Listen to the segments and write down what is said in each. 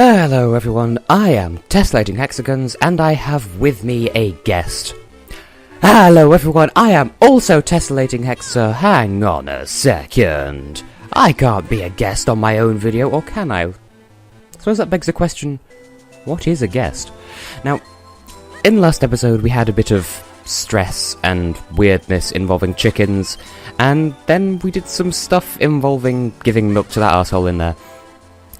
Hello everyone, I am Tessellating Hexagons, and I have with me a guest. Hello everyone, I am also Tessellating Hexa. Hang on a second. I can't be a guest on my own video, or can I? I suppose that begs the question, what is a guest? Now, in the last episode we had a bit of stress and weirdness involving chickens, and then we did some stuff involving giving milk to that arsehole in there.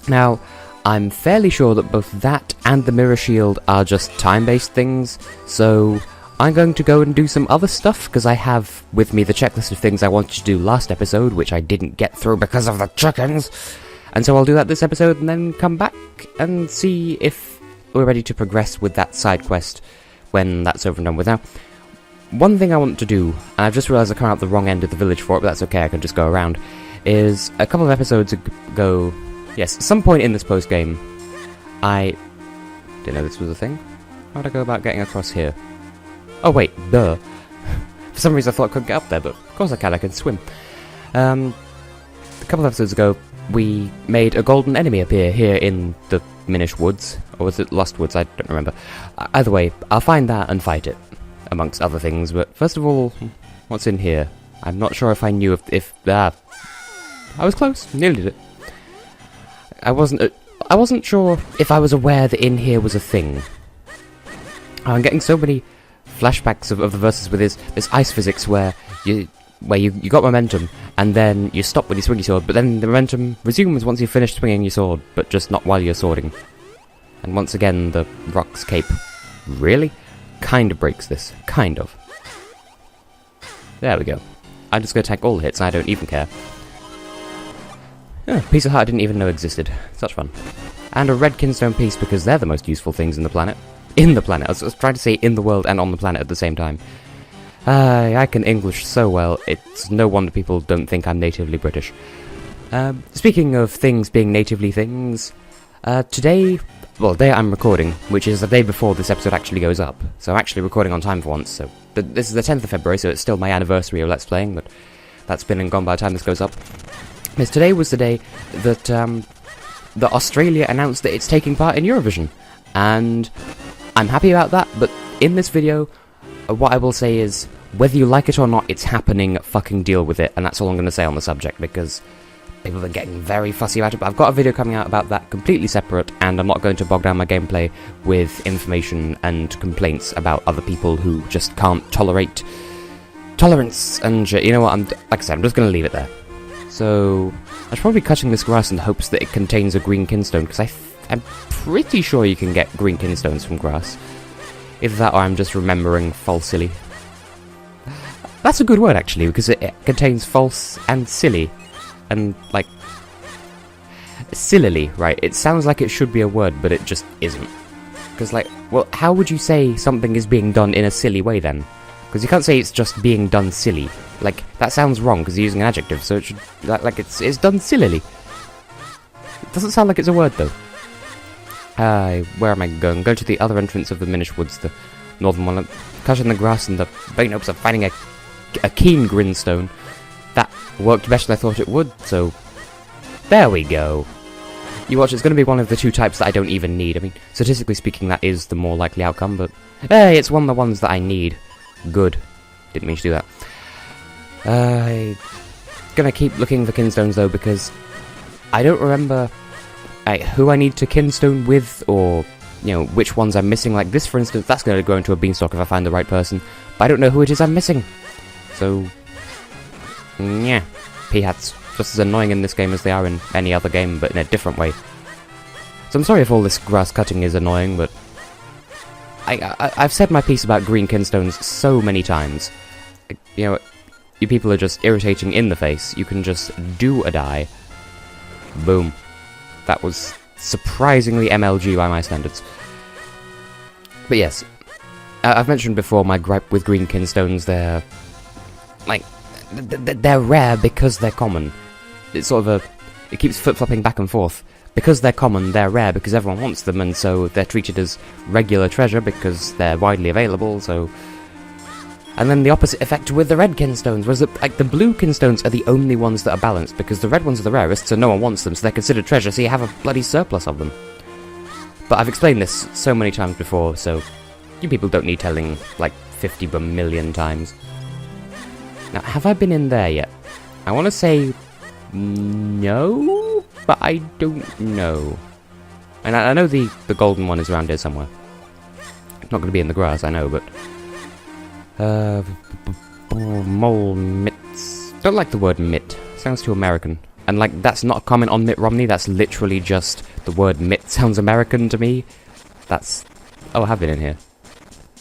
Now, I'm fairly sure that both that and the mirror shield are just time-based things, so I'm going to go and do some other stuff, because I have with me the checklist of things I wanted to do last episode, which I didn't get through because of the chickens, and so I'll do that this episode and then come back and see if we're ready to progress with that side quest when that's over and done with. Now, one thing I want to do, and I've just realised I come out the wrong end of the village for it, but that's okay, I can just go around, is a couple of episodes ago. Yes, some point in this post-game, I didn't know this was a thing. How'd I go about getting across here? Oh wait, duh. For some reason I thought I couldn't get up there, but of course I can swim. A couple of episodes ago, we made a golden enemy appear here in the Minish woods. Or was it Lost Woods? I don't remember. Either way, I'll find that and fight it, amongst other things, but first of all, what's in here? I'm not sure if I knew if I was close, nearly did it. I wasn't sure if I was aware that in here was a thing. I'm getting so many flashbacks of the verses with this ice physics where you got momentum and then you stop when you swing your sword, but then the momentum resumes once you've finished swinging your sword, but just not while you're swording. And once again, the Rock's Cape really kind of breaks this. Kind of. There we go. I'm just going to tank all the hits and I don't even care. Oh, piece of heart I didn't even know existed. Such fun. And a red kinstone piece, because they're the most useful things in the planet. In the planet. I was trying to say in the world and on the planet at the same time. I can English so well, it's no wonder people don't think I'm natively British. Speaking of things being natively things, today I'm recording, which is the day before this episode actually goes up. So I'm actually recording on time for once, so this is the 10th of February, so it's still my anniversary of Let's Playing, but that's been and gone by the time this goes up. Yes, today was the day that that Australia announced that it's taking part in Eurovision, and I'm happy about that, but in this video, what I will say is, whether you like it or not, it's happening, fucking deal with it, and that's all I'm going to say on the subject, because people have been getting very fussy about it, but I've got a video coming out about that completely separate, and I'm not going to bog down my gameplay with information and complaints about other people who just can't tolerate tolerance, and you know what, like I said, I'm just going to leave it there. So, I should probably be cutting this grass in the hopes that it contains a green kinstone, because I'm pretty sure you can get green kinstones from grass. Either that or I'm just remembering falsely. That's a good word, actually, because it contains false and silly. And, like, sillily, right? It sounds like it should be a word, but it just isn't. Because, like, well, how would you say something is being done in a silly way, then? Because you can't say it's just being done silly. Like, that sounds wrong, because you're using an adjective, so it should, like it's done sillily. It doesn't sound like it's a word, though. Where am I going? Go to the other entrance of the Minish Woods, the northern one. Cutting the grass in the vain hopes of finding a keen grinstone. That worked better than I thought it would, so there we go. You watch, it's going to be one of the two types that I don't even need. I mean, statistically speaking, that is the more likely outcome, but hey, it's one of the ones that I need. Good. Didn't mean to do that. Gonna keep looking for kinstones though, because I don't remember who I need to kinstone with, or, you know, which ones I'm missing. Like this, for instance, that's gonna go into a beanstalk if I find the right person, but I don't know who it is I'm missing. So, yeah, p-hats. Just as annoying in this game as they are in any other game, but in a different way. So I'm sorry if all this grass cutting is annoying, but I've said my piece about green kinstones so many times. You know, you people are just irritating in the face. You can just do a die. Boom. That was surprisingly MLG by my standards. But yes, I've mentioned before my gripe with green kinstones. They're like they're rare because they're common. It's sort of it keeps flip-flopping back and forth. Because they're common, they're rare because everyone wants them, and so they're treated as regular treasure because they're widely available, so... And then the opposite effect with the red kinstones was that, like, the blue kinstones are the only ones that are balanced, because the red ones are the rarest, so no one wants them, so they're considered treasure, so you have a bloody surplus of them. But I've explained this so many times before, so you people don't need telling, like, 50 million times. Now, have I been in there yet? I want to say no, but I don't know. And I know the golden one is around here somewhere. It's not going to be in the grass, I know, but... mole mitts. Don't like the word mitt. Sounds too American. And, like, that's not a comment on Mitt Romney, that's literally just the word mitt sounds American to me. That's... Oh, I have been in here.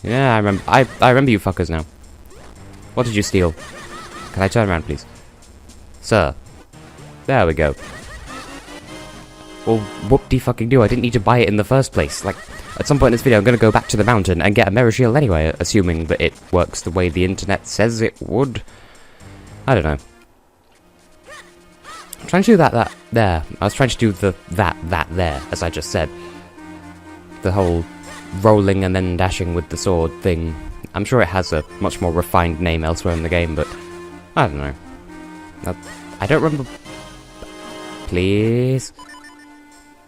Yeah, I remember you fuckers now. What did you steal? Can I turn around, please? Sir. There we go. Well, whoop-de-fucking-do, I didn't need to buy it in the first place. Like, at some point in this video, I'm going to go back to the mountain and get a mirror shield anyway, assuming that it works the way the internet says it would. I don't know. I'm trying to do that there. I was trying to do the that there, as I just said. The whole rolling and then dashing with the sword thing. I'm sure it has a much more refined name elsewhere in the game, but I don't know. I don't remember... Please?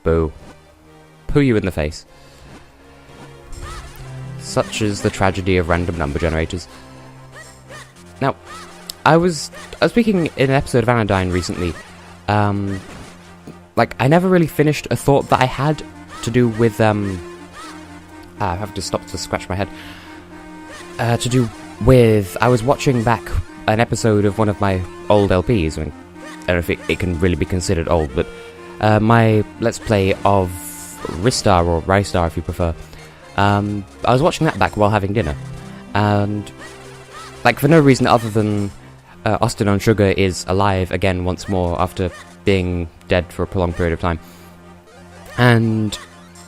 Boo. Poo you in the face. Such is the tragedy of random number generators. Now, I was speaking in an episode of Anodyne recently. Like, I never really finished a thought that I had to do with, I have to stop to scratch my head. To do with... I was watching back an episode of one of my old LPs. I mean, I don't know if it can really be considered old, but my Let's Play of Ristar, or Rystar if you prefer. I was watching that back while having dinner. And, like, for no reason other than Austin on Sugar is alive again once more after being dead for a prolonged period of time. And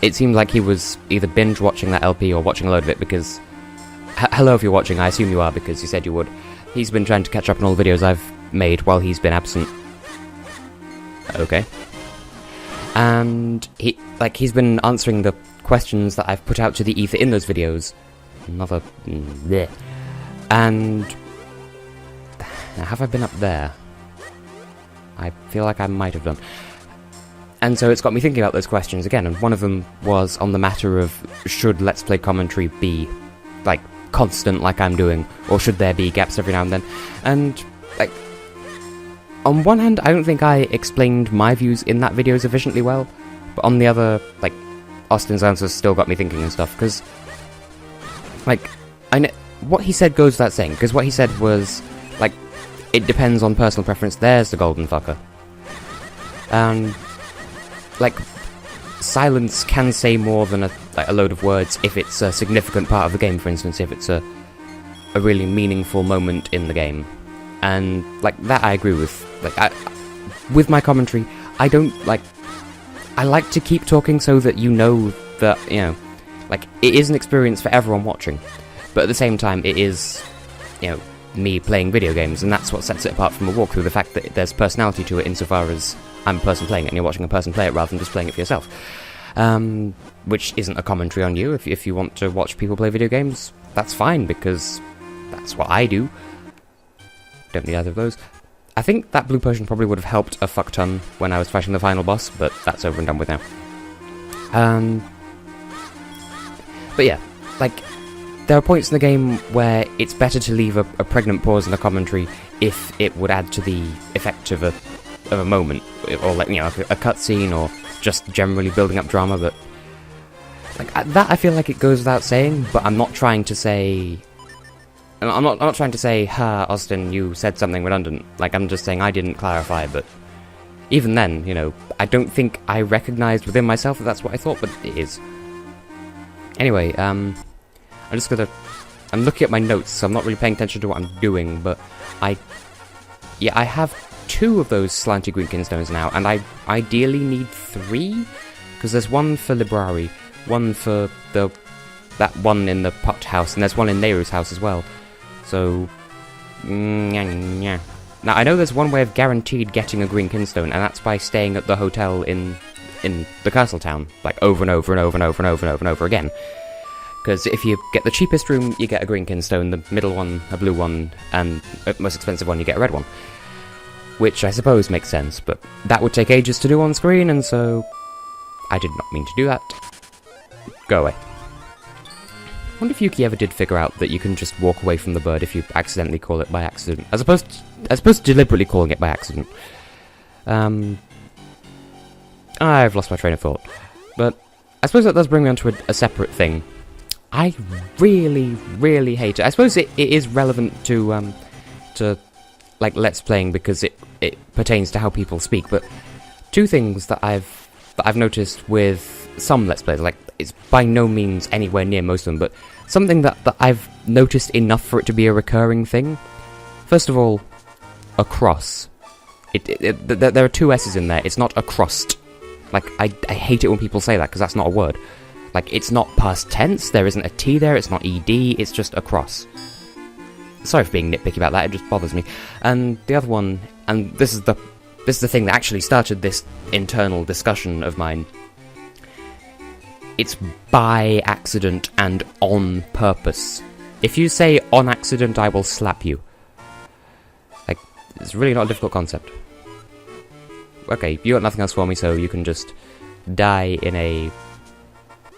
it seemed like he was either binge watching that LP or watching a load of it because... hello if you're watching, I assume you are because you said you would. He's been trying to catch up on all the videos I've made while he's been absent. Okay. And he's been answering the questions that I've put out to the ether in those videos. Another... bleh. And... have I been up there? I feel like I might have done. And so it's got me thinking about those questions again, and one of them was on the matter of should Let's Play commentary be, like, constant like I'm doing, or should there be gaps every now and then? And, like, on one hand, I don't think I explained my views in that video sufficiently well, but on the other, like, Austin's answers still got me thinking and stuff, because, like, what he said goes without saying, because what he said was, like, it depends on personal preference. There's the golden fucker. Like, silence can say more than a load of words if it's a significant part of the game, for instance, if it's a really meaningful moment in the game. And, like, that I agree with. Like, with my commentary, I don't, like... I like to keep talking so that you know that, you know, like, it is an experience for everyone watching. But at the same time, it is, you know, me playing video games, and that's what sets it apart from a walkthrough, the fact that there's personality to it insofar as I'm a person playing it and you're watching a person play it rather than just playing it for yourself. Which isn't a commentary on you. If you want to watch people play video games, that's fine, because that's what I do. Don't need either of those. I think that blue potion probably would have helped a fuck ton when I was fighting the final boss, but that's over and done with now. But yeah, like, there are points in the game where it's better to leave a pregnant pause in a commentary if it would add to the effect of a moment, or, like, you know, a cutscene, or just generally building up drama. But, like, that I feel like it goes without saying, but I'm not trying to say... I'm not trying to say, ha, Austin, you said something redundant. Like, I'm just saying I didn't clarify, but even then, you know, I don't think I recognized within myself that that's what I thought, but it is. Anyway, I'm looking at my notes, so I'm not really paying attention to what I'm doing, but I have 2 of those slanty green kinstones now, and I ideally need 3, because there's one for Librari, one for that one in the pot house, and there's one in Nehru's house as well. So, now I know there's one way of guaranteed getting a green kinstone, and that's by staying at the hotel in the castle town, like, over and over and over and over and over and over and over again. Because if you get the cheapest room, you get a green kinstone, the middle one, a blue one, and the most expensive one, you get a red one. Which I suppose makes sense, but that would take ages to do on screen, and so I did not mean to do that. Go away. I wonder if Yuki ever did figure out that you can just walk away from the bird if you accidentally call it by accident, as opposed to deliberately calling it by accident. I've lost my train of thought. But I suppose that does bring me on to a separate thing. I really, really hate it. I suppose it is relevant to like Let's Playing because it pertains to how people speak, but two things that I've noticed with some Let's Plays, like it's by no means anywhere near most of them, but something that I've noticed enough for it to be a recurring thing. First of all, across. There are two S's in there. It's not across. Like, I hate it when people say that, because that's not a word. Like, it's not past tense, there isn't a T there, it's not ED, it's just across. Sorry for being nitpicky about that, it just bothers me. And the other one, and this is the thing that actually started this internal discussion of mine. It's by accident and on purpose. If you say on accident, I will slap you. Like, it's really not a difficult concept. Okay, you got nothing else for me, so you can just die in a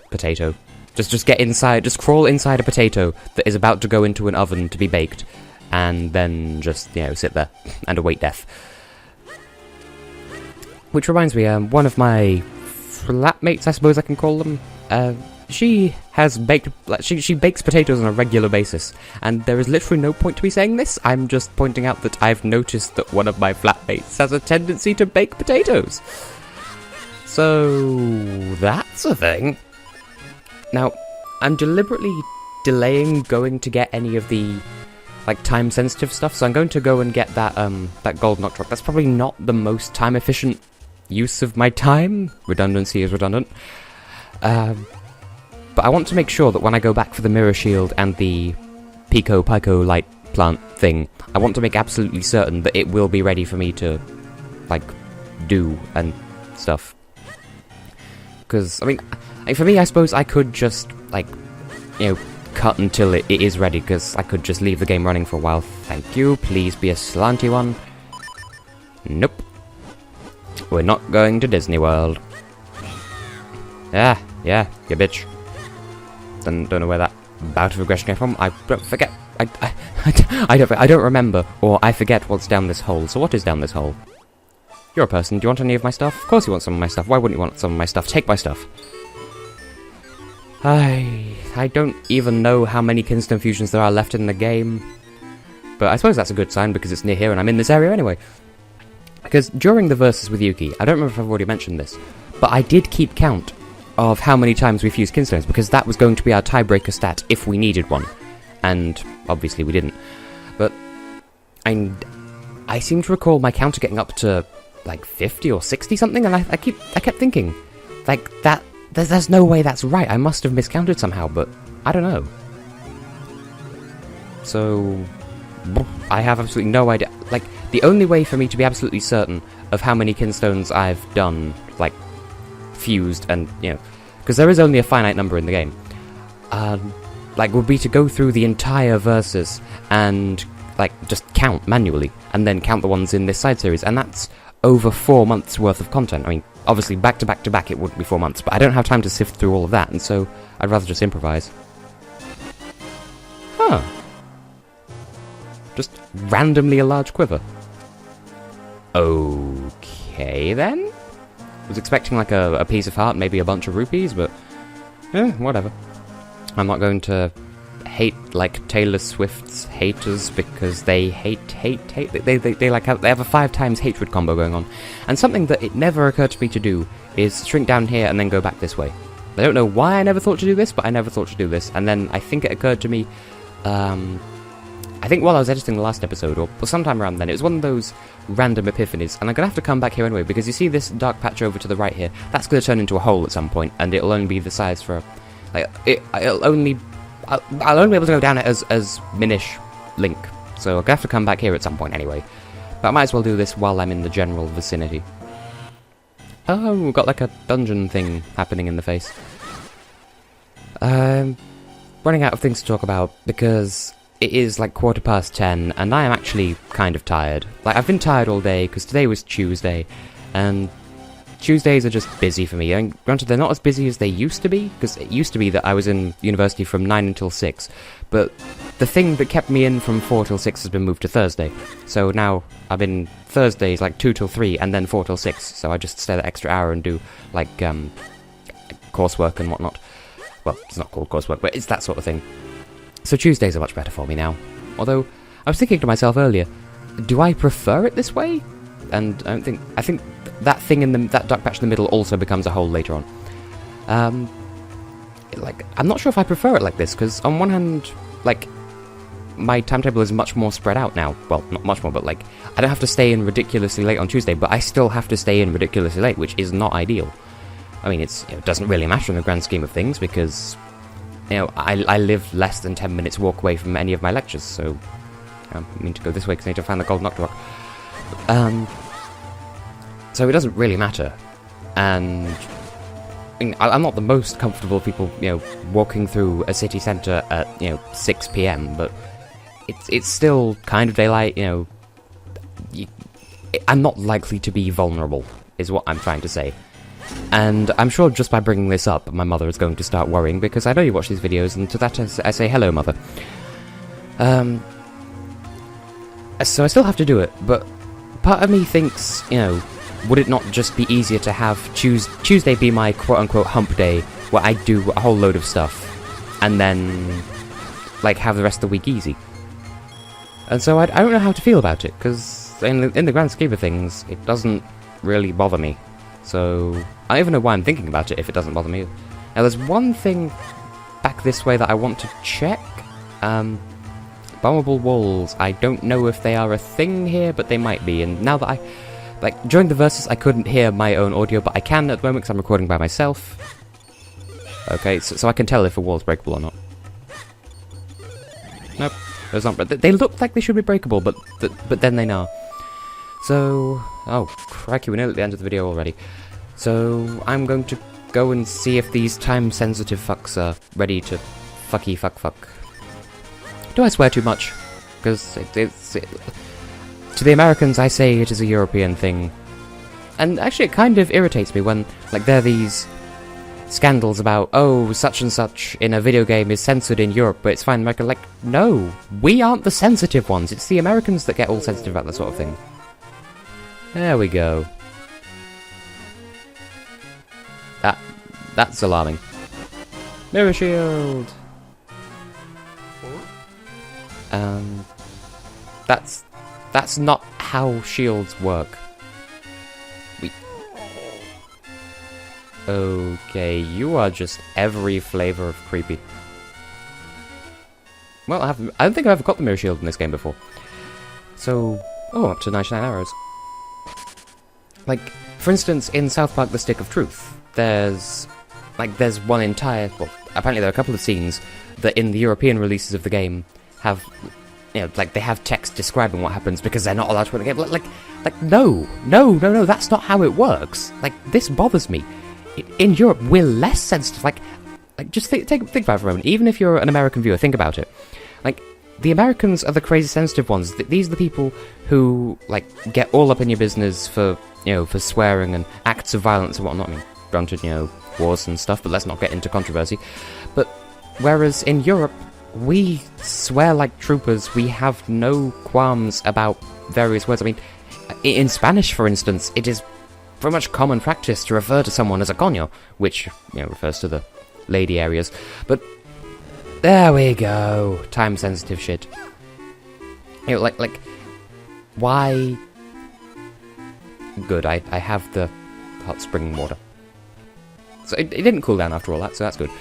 potato. Just get inside, just crawl inside a potato that is about to go into an oven to be baked, and then just, sit there and await death. Which reminds me, one of my flatmates, I suppose I can call them, she has baked, she bakes potatoes on a regular basis, and there is literally no point to me saying this. I'm just pointing out that I've noticed that one of my flatmates has a tendency to bake potatoes. So, that's a thing. Now, I'm deliberately delaying going to get any of the, time-sensitive stuff, so I'm going to go and get that gold knock truck. That's probably not the most time-efficient use of my time. Redundancy is redundant. But I want to make sure that when I go back for the mirror shield and the Pico light plant thing, I want to make absolutely certain that it will be ready for me to, do and stuff. Because, for me, I suppose I could just, cut until it is ready, because I could just leave the game running for a while. Thank you, please be a slanty one. Nope. We're not going to Disney World. Yeah, you bitch. Don't know where that bout of aggression came from. I forget. I don't remember, or I forget what's down this hole. So what is down this hole? You're a person. Do you want any of my stuff? Of course you want some of my stuff. Why wouldn't you want some of my stuff? Take my stuff. I don't even know how many Kinston fusions there are left in the game. But I suppose that's a good sign, because it's near here and I'm in this area anyway. Because during the verses with Yuki, I don't remember if I've already mentioned this, but I did keep count of how many times we fused Kinstones, because that was going to be our tiebreaker stat if we needed one. And obviously we didn't. But I seem to recall my counter getting up to 50 or 60 something, and I kept thinking, that there's no way that's right. I must have miscounted somehow, but I don't know. So I have absolutely no idea. The only way for me to be absolutely certain of how many Kinstones I've done, fused, and, because there is only a finite number in the game, would be to go through the entire versus and, just count manually, and then count the ones in this side series, and that's over 4 months worth of content. Obviously, back to back to back it wouldn't be 4 months, but I don't have time to sift through all of that, and so I'd rather just improvise. Huh. Just randomly a large quiver. Okay, then? Was expecting a piece of heart, maybe a bunch of rupees, but whatever. I'm not going to hate Taylor Swift's haters because they hate. They have a 5 times hatred combo going on. And something that it never occurred to me to do is shrink down here and then go back this way. I don't know why I never thought to do this, but I never thought to do this. And then I think it occurred to me, I think while I was editing the last episode, or sometime around then, it was one of those random epiphanies, and I'm going to have to come back here anyway, because you see this dark patch over to the right here, that's going to turn into a hole at some point, and it'll only be the size for, I'll only be able to go down it as Minish Link, so I'm going to have to come back here at some point anyway. But I might as well do this while I'm in the general vicinity. Oh, we've got a dungeon thing happening in the face. Running out of things to talk about, because it is 10:15, and I am actually kind of tired. I've been tired all day, because today was Tuesday, and Tuesdays are just busy for me. And granted, they're not as busy as they used to be, because it used to be that I was in university from 9 until 6, but the thing that kept me in from 4 till 6 has been moved to Thursday. So now I'm in Thursdays, like 2 till 3, and then 4 till 6, so I just stay that extra hour and do, like, coursework and whatnot. Well, it's not called coursework, but it's that sort of thing. So Tuesdays are much better for me now. Although, I was thinking to myself earlier, do I prefer it this way? And I think that thing in that dark patch in the middle also becomes a hole later on. Like, I'm not sure if I prefer it like this, because on one hand, like, my timetable is much more spread out now. Well, not much more, but, like, I don't have to stay in ridiculously late on Tuesday, but I still have to stay in ridiculously late, which is not ideal. I mean, it doesn't really matter in the grand scheme of things, because, I live less than 10 minutes walk away from any of my lectures, so I mean to go this way because I need to find the Golden Octorok. So it doesn't really matter, and I'm not the most comfortable people, walking through a city centre at, 6 PM, but it's still kind of daylight, I'm not likely to be vulnerable, is what I'm trying to say. And I'm sure just by bringing this up, my mother is going to start worrying, because I know you watch these videos, and to that I say, hello, mother. So I still have to do it, but part of me thinks, would it not just be easier to have Tuesday be my quote-unquote hump day, where I do a whole load of stuff, and then, like, have the rest of the week easy? And so I don't know how to feel about it, because in the grand scheme of things, it doesn't really bother me. So I don't even know why I'm thinking about it if it doesn't bother me. Now, there's one thing back this way that I want to check. Bombable walls. I don't know if they are a thing here, but they might be. And now that during the verses, I couldn't hear my own audio, but I can at the moment because I'm recording by myself. Okay, so I can tell if a wall's breakable or not. Nope, there's not. They look like they should be breakable, but then they're not. So, oh, crikey, we're nearly at the end of the video already. So, I'm going to go and see if these time-sensitive fucks are ready to fucky fuck. Do I swear too much? Because to the Americans, I say it is a European thing. And actually, it kind of irritates me when, there are these scandals about, oh, such and such in a video game is censored in Europe, but it's fine in America. No, we aren't the sensitive ones. It's the Americans that get all sensitive about that sort of thing. There we go. That's alarming. Mirror shield! That's not how shields work. Okay, you are just every flavour of creepy. Well, I don't think I've ever got the mirror shield in this game before. So, up to 99 arrows. For instance, in South Park: The Stick of Truth, there's one entire... Well, apparently there are a couple of scenes that in the European releases of the game have, they have text describing what happens because they're not allowed to put in the game. No, that's not how it works. This bothers me. In Europe, we're less sensitive. Just think about it for a moment. Even if you're an American viewer, think about it. The Americans are the crazy sensitive ones. These are the people who, get all up in your business for swearing and acts of violence and whatnot. I mean, granted, wars and stuff, but let's not get into controversy. But whereas in Europe, we swear like troopers. We have no qualms about various words. I mean, in Spanish, for instance, it is very much common practice to refer to someone as a coño, which, refers to the lady areas. But there we go. Time-sensitive shit. Why... Good, I have the hot spring water. So it didn't cool down after all that, so that's good.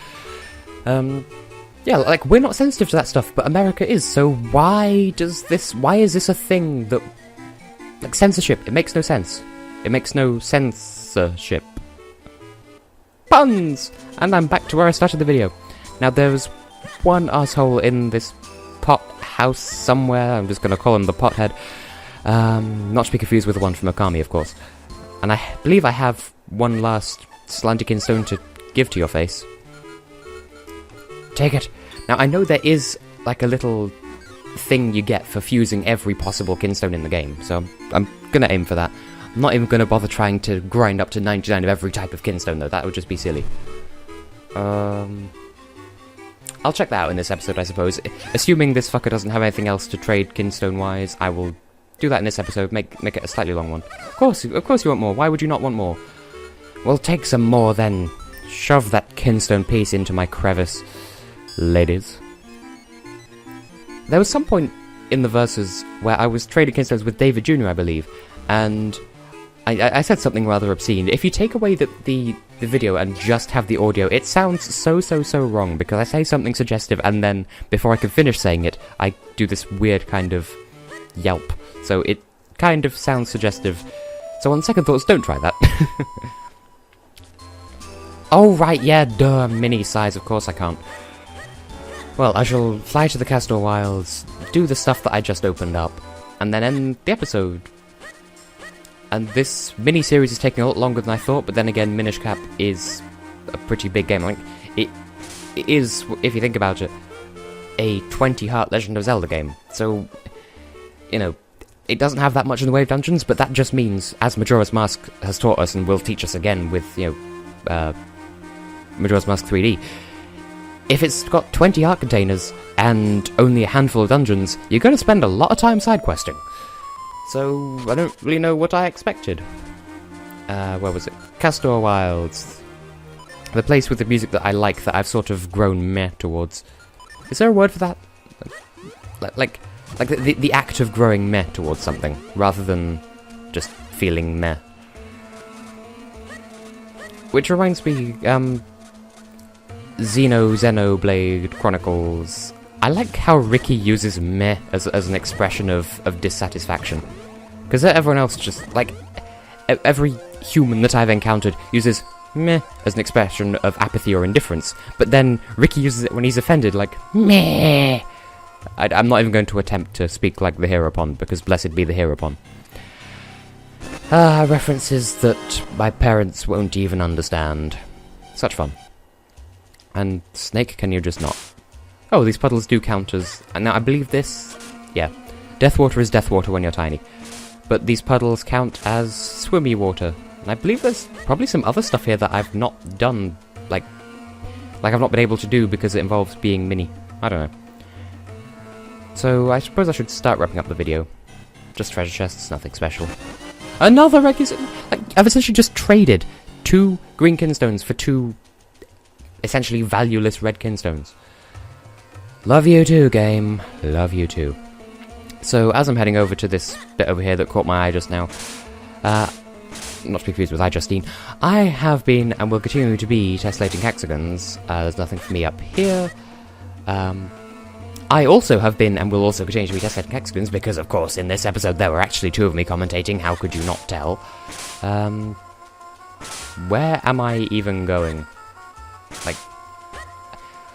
Yeah, we're not sensitive to that stuff, but America is, so why is this a thing that... censorship, it makes no sense. It makes no censorship. Puns! And I'm back to where I started the video. Now, there's one asshole in this pot house somewhere, I'm just gonna call him the pothead. Not to be confused with the one from Okami, of course. And I believe I have one last Slantikin stone to give to your face. Take it. Now, I know there is, a little thing you get for fusing every possible kinstone in the game, so I'm gonna aim for that. I'm not even going to bother trying to grind up to 99 of every type of kinstone, though. That would just be silly. I'll check that out in this episode, I suppose. Assuming this fucker doesn't have anything else to trade kinstone-wise, I will do that in this episode, make it a slightly long one. Of course you want more. Why would you not want more? Well, take some more, then. Shove that kinstone piece into my crevice, ladies. There was some point in the verses where I was trading kinstones with David Jr., I believe, and I said something rather obscene. If you take away the video and just have the audio, it sounds so wrong, because I say something suggestive, and then, before I can finish saying it, I do this weird kind of yelp. So it kind of sounds suggestive. So on second thoughts, don't try that. Oh right, yeah, duh, mini size, of course I can't. Well, I shall fly to the Castor Wilds, do the stuff that I just opened up, and then end the episode. And this mini-series is taking a lot longer than I thought, but then again, Minish Cap is a pretty big game. Like, it is, if you think about it, a 20-heart Legend of Zelda game. So, you know, it doesn't have that much in the way of dungeons, but that just means, as Majora's Mask has taught us and will teach us again with, you know, Majora's Mask 3D, if it's got 20 heart containers and only a handful of dungeons, you're going to spend a lot of time side questing. So, I don't really know what I expected. Where was it? Castor Wilds. The place with the music that I like, that I've sort of grown meh towards. Is there a word for that? Like the act of growing meh towards something, rather than just feeling meh. Which reminds me, Xenoblade Chronicles. I like how Ricky uses meh as an expression of dissatisfaction. Because everyone else just, like, every human that I've encountered uses meh as an expression of apathy or indifference. But then Ricky uses it when he's offended, like, meh. I'm not even going to attempt to speak like the Heropon, because blessed be the Heropon. References that my parents won't even understand. Such fun. And Snake, can you just not? Oh, these puddles do count as... And now I believe this... Yeah. Death water is death water when you're tiny. But these puddles count as swimmy water. And I believe there's probably some other stuff here that I've not done. Like I've not been able to do because it involves being mini. I don't know. So I suppose I should start wrapping up the video. Just treasure chests, nothing special. Another red kinstone! Like, I've essentially just traded 2 green kinstones for 2 essentially valueless red kinstones. Love you too, game. Love you too. So, as I'm heading over to this bit over here that caught my eye just now, not to be confused with iJustine, I have been, and will continue to be, tessellating hexagons. There's nothing for me up here. I also have been, and will also continue to be, tessellating hexagons, because, of course, in this episode there were actually 2 of me commentating, how could you not tell? Where am I even going? Like,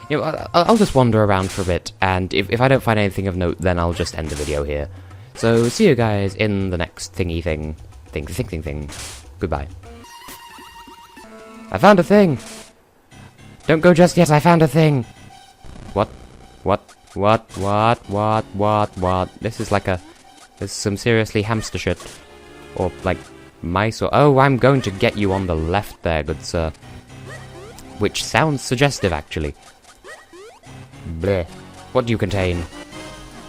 you know, I'll just wander around for a bit, and if I don't find anything of note, then I'll just end the video here. So, see you guys in the next thingy thing. Thing. Goodbye. I found a thing! Don't go just yet, I found a thing! What? This is like a... This is some seriously hamster shit. Or, like, mice or... Oh, I'm going to get you on the left there, good sir. Which sounds suggestive, actually. Bleh. What do you contain?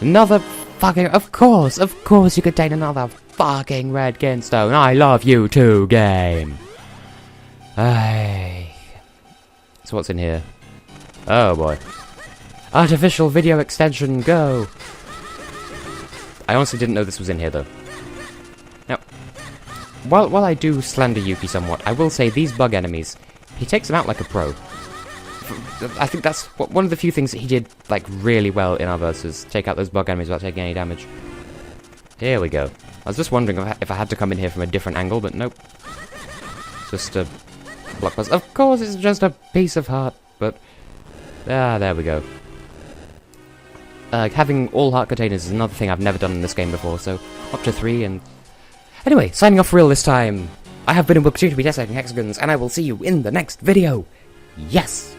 Another fucking... Of course you contain another fucking red kinstone. I love you too, game. Ay. So what's in here? Oh boy. Artificial video extension, go! I honestly didn't know this was in here, though. Now, while I do slander Yuki somewhat, I will say these bug enemies, he takes them out like a pro. I think that's one of the few things that he did, like, really well in our verses. Take out those bug enemies without taking any damage. Here we go. I was just wondering if I had to come in here from a different angle, but nope. Just a blockbuster. Of course, it's just a piece of heart, but... there we go. Having all heart containers is another thing I've never done in this game before, so up to 3 and... Anyway, signing off for real this time. I have been and will continue to be tessellating hexagons, and I will see you in the next video. Yes!